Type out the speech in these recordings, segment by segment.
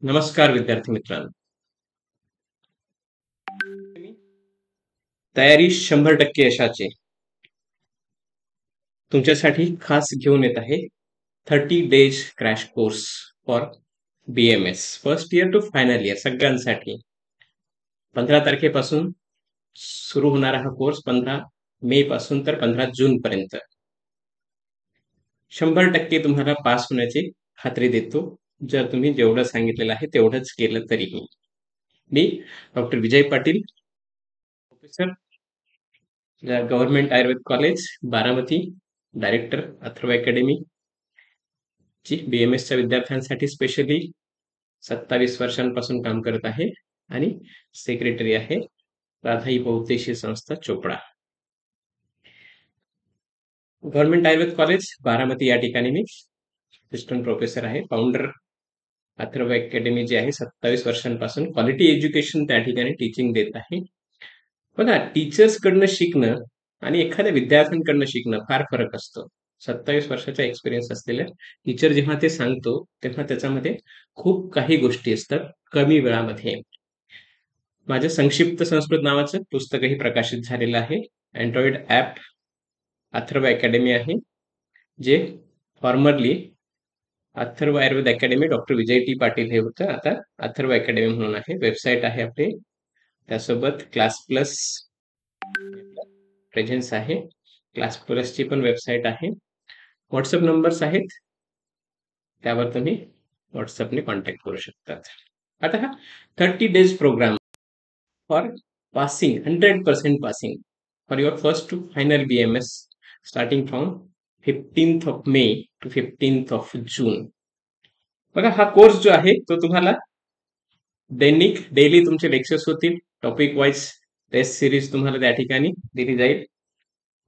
नमस्कार विद्यार्थी मित्रांनो. तयारी 100% यशाचे तुमच्यासाठी खास घेऊन येत आहे 30 days crash course for BMS first year to final year सगळ्यांसाठी. 15 तारखेपासून सुरू होणारा हा कोर्स 15 मे पासून तर 15 जून पर्यंत 100% तुम्हाला पास होण्याची खात्री देतो, जर तुम्ही जेवढं सांगितलेलं आहे तेवढंच केलं तरीही. मी doctor Vijay Patil, professor, government Ayurved college Baramati, director Atharva academy ची BMSच्या विद्यार्थ्यांसाठी स्पेशली 27 वर्षांपासून काम करत आहे आणि सेक्रेटरी आहे राधाई बहुउद्देशीय संस्था चोपडा. गव्हर्नमेंट आयुर्वेद कॉलेज बारामती या ठिकाणी मी असिस्टंट प्रोफेसर आहे. फाउंडर अथर्व अकॅडमी जी आहे 27 वर्षांपासून क्वालिटी एज्युकेशन त्या ठिकाणी टीचिंग देत आहे. बघा, टीचर्स कडनं शिकणं आणि एखाद्या विद्यार्थ्यांकडनं शिकणं फार फरक असतो. 27 वर्षाचा एक्सपिरियन्स असलेल्या टीचर जेव्हा ते सांगतो तेव्हा त्याच्यामध्ये खूप काही गोष्टी असतात कमी वेळामध्ये. माझ्या संक्षिप्त संस्कृत नावाचं पुस्तकही प्रकाशित झालेलं आहे. अँड्रॉइड ॲप अथर्व अकॅडमी आहे, जे formerly Atharva Ayurved academy doctor Vijay T Patil हे होतं, आता अथर्व अकॅडमी म्हणून आहे. वेबसाईट आहे आपली, त्यासोबत क्लास प्लस प्रेझेन्स आहे. क्लास प्लसची पण वेबसाईट आहे. व्हॉट्सअप नंबर्स आहेत, त्यावर तुम्ही व्हॉट्सअपने कॉन्टॅक्ट करू शकतात. आता हा 30 days program for passing 100% passing for your first to final BMS starting from 15th of May to 15th of June. बघा, हा कोर्स जो आहे तो तुम्हाला दैनिक डेली तुमचे लेक्चर्स होतील. टॉपिक वाईज टेस्ट सिरीज तुम्हाला त्या ठिकाणी दिली जाईल.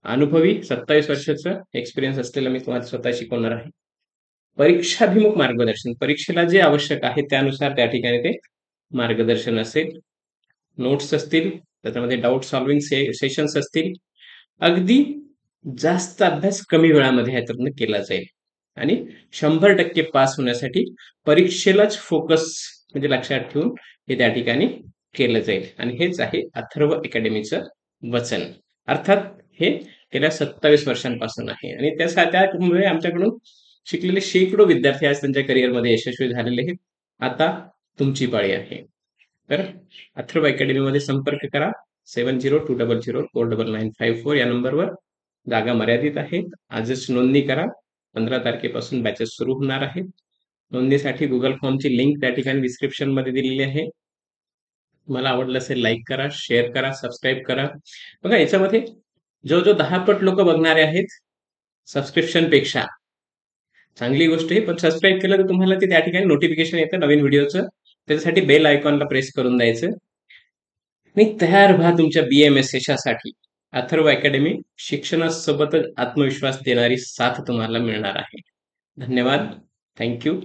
अनुभवी 27 वर्षाचा एक्सपिरियन्स असलेला मी तुम्हाला स्वतः शिकवणार आहे. परीक्षाभिमुख मार्गदर्शन, परीक्षेला जे आवश्यक आहे त्यानुसार त्या ठिकाणी ते मार्गदर्शन असेल. नोट्स असतील, त्याच्यामध्ये डाऊट सॉल्विंग सेशन्स असतील. अगदी जास्त अभ्यास कमी वेळामध्ये ह्यातून केला जाईल आणि 100% पास होण्यासाठी परीक्षेलाच फोकस म्हणजे लक्षात ठेवून हे त्या ठिकाणी केलं जाईल. आणि हेच आहे अथर्व अकॅडमीचं वचन. अर्थात हे गेल्या 27 वर्षांपासून आहे आणि त्यामुळे आमच्याकडून शिकलेले शेकडो विद्यार्थी आज त्यांच्या करिअरमध्ये यशस्वी झालेले आहेत. आता तुमची पाळी आहे. तर अथर्व अकॅडमीमध्ये संपर्क करा. 7020049954 या नंबरवर. जागा मर्यादित आहेत. आजच नोंदणी करा. 15 तारखेपासून बॅचेस सुरू होणार आहेत. नोंदणीसाठी गुगल फॉर्मची लिंक त्या ठिकाणी डिस्क्रिप्शन मध्ये दिलेली आहे. मला आवडलं असेल लाईक करा, शेअर करा, सबस्क्राईब करा. बघा, याच्यामध्ये जो 10 पट लोक बघणारे आहेत सबस्क्रिप्शन पेक्षा, चांगली गोष्ट आहे. पण सबस्क्राईब केलं तर तुम्हाला ते त्या ठिकाणी नोटिफिकेशन येतं नवीन व्हिडिओचं. त्याच्यासाठी बेल आयकॉनला प्रेस करून द्यायचं आणि तयार व्हा तुमच्या BMS यशासाठी. अथर्व अकॅडमी शिक्षणासोबतच आत्मविश्वास देणारी साथ तुम्हाला मिळणार आहे. धन्यवाद. थँक्यू.